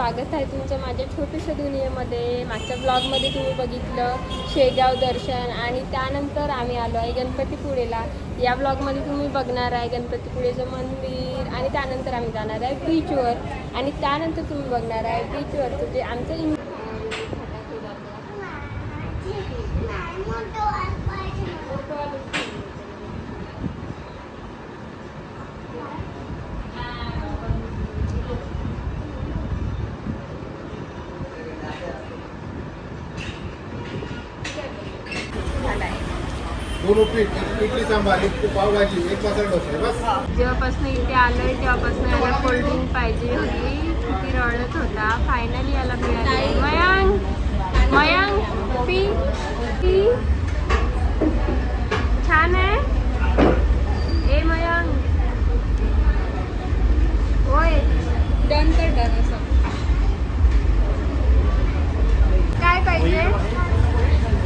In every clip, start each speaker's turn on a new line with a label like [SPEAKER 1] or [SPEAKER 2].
[SPEAKER 1] स्वागत आहे तुमचं माझ्या छोट्याशा दुनियेमध्ये. मागच्या ब्लॉगमध्ये तुम्ही बघितलं शेगाव दर्शन आणि त्यानंतर आम्ही आलो आहे गणपतीपुळेला. या ब्लॉगमध्ये तुम्ही बघणार आहे गणपतीपुळेचं मंदिर आणि त्यानंतर आम्ही जाणार आहे बीचवर आणि त्यानंतर तुम्ही बघणार आहे बीचवरचं जे आमचं
[SPEAKER 2] दोन उपीट, इडली सांबार, एक पावभाजी, एक मसाला डोसा आहे बस.
[SPEAKER 1] जेव्हापासून इथे आलोय तेव्हापासून याला कोल्ड्रिंक पाहिजे होती. किती रडत होता. फायनली याला मिळाली. मयांक मयांक पी पी छान आहे. ए मयांक होय डन तर डन. असं काय पाहिजे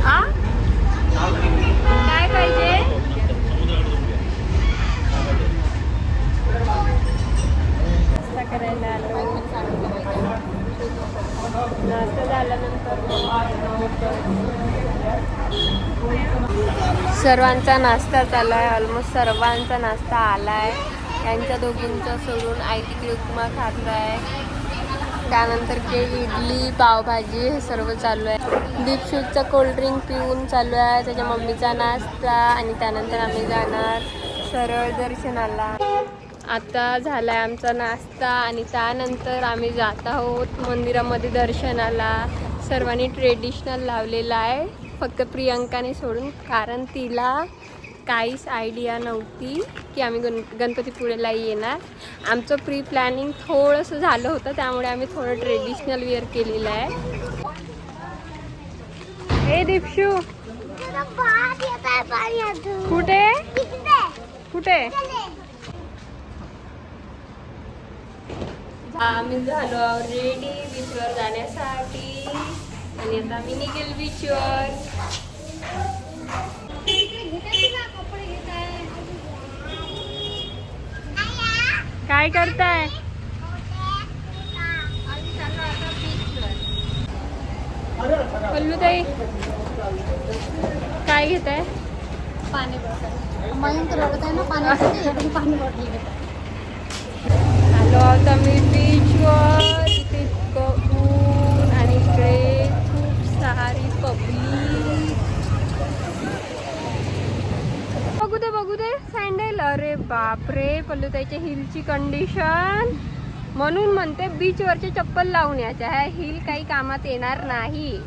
[SPEAKER 1] आ काय पाहिजे. नाश्ता करायला आलो. नाश्ता झाल्यानंतर सर्वांचा नाश्ता चालू आहे. ऑलमोस्ट सर्वांचा नाश्ता आला आहे. यांच्या दोघींचा सोडून आई तिकडे उपमा खात आहे. त्यानंतर के इडली पावभाजी हे सर्व चालू आहे. दीपशूटचा कोल्ड्रिंक पिऊन चालू आहे. त्याच्या मम्मीचा नाश्ता आणि त्यानंतर आम्ही जाणार सरळ दर्शनाला. आता झाला आहे आमचा नाश्ता आणि त्यानंतर आम्ही जात आहोत मंदिरामध्ये दर्शनाला. सर्वांनी ट्रेडिशनल लावलेला आहे फक्त प्रियंकाने सोडून, कारण तिला काहीच आयडिया नव्हती की आम्ही गणपतीपुळेला येणार. आमचं प्री प्लॅनिंग थोडंसं झालं होतं त्यामुळे आम्ही थोडं ट्रेडिशनल वेअर केलेलं आहे. हे दीपशू कुठे कुठे आम्ही झालो रेडी बीचवर जाण्यासाठी आणि आता आम्ही निघेल बीचवर. काय करताय. पल्लू ताई काय घेत आहे.
[SPEAKER 3] पाणी बॉटल. मयंक रडत आहे ना पाण्यासाठी. पाणी बॉटल घेत.
[SPEAKER 1] आलो आहोत आम्ही बीचवर. इथे इतकं ऊन आणि इकडे खूप सारी पब्लिक. बघू दे सँडल. अरे बापरे पल्लूताईच्या हिलची कंडिशन. म्हणून म्हणते बीचवरचे चप्पल लावून यायचे. ह्या हिल काही कामात येणार नाही.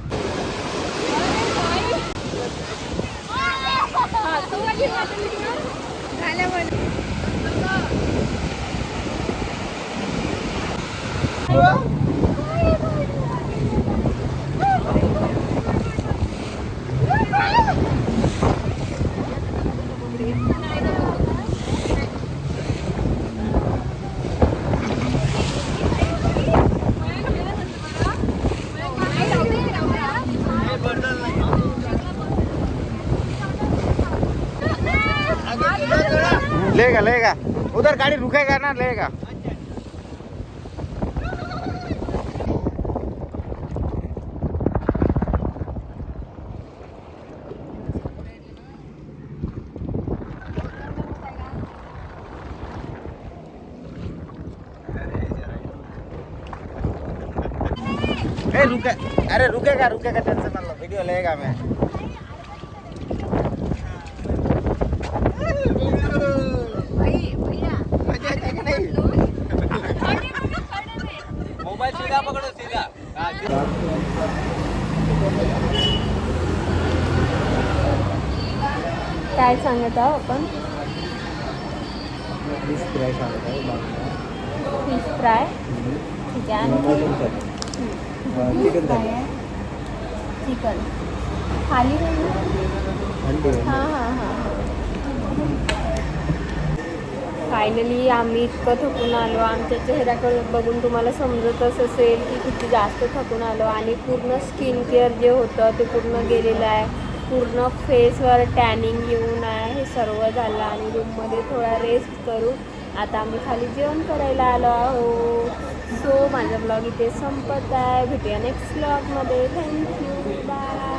[SPEAKER 2] लेगा उधर गाड़ी रुकेगा ना लेगा. अरे रुकेगा टेंशन मत लो, वीडियो लेगा मैं. मोबाइल सीधा पकड़ो सीधा.
[SPEAKER 1] काय सांगत आहोत आपण.
[SPEAKER 2] फिश फ्राय सांगत आहे.
[SPEAKER 1] फिश फ्राय ठीक आहे. आणि
[SPEAKER 2] चिकन
[SPEAKER 1] चिकन खाली हां. फायनली आम्ही इतकं थकून आलो. आमच्या चेहऱ्याकडे बघून तुम्हाला समजतच असेल की किती जास्त थकून आलो. आणि पूर्ण स्किन केअर जे होतं ते पूर्ण गेलेलं आहे. पूर्ण फेसवर टॅनिंग येऊन आहे. हे सर्व झालं आणि रूममध्ये थोडा रेस्ट करू आता आम्ही खाली जेवण करायला आलो आहोत. सो माझा ब्लॉग इथे संपत आहे. भेटूया नेक्स्ट ब्लॉगमध्ये. Thank you, bye.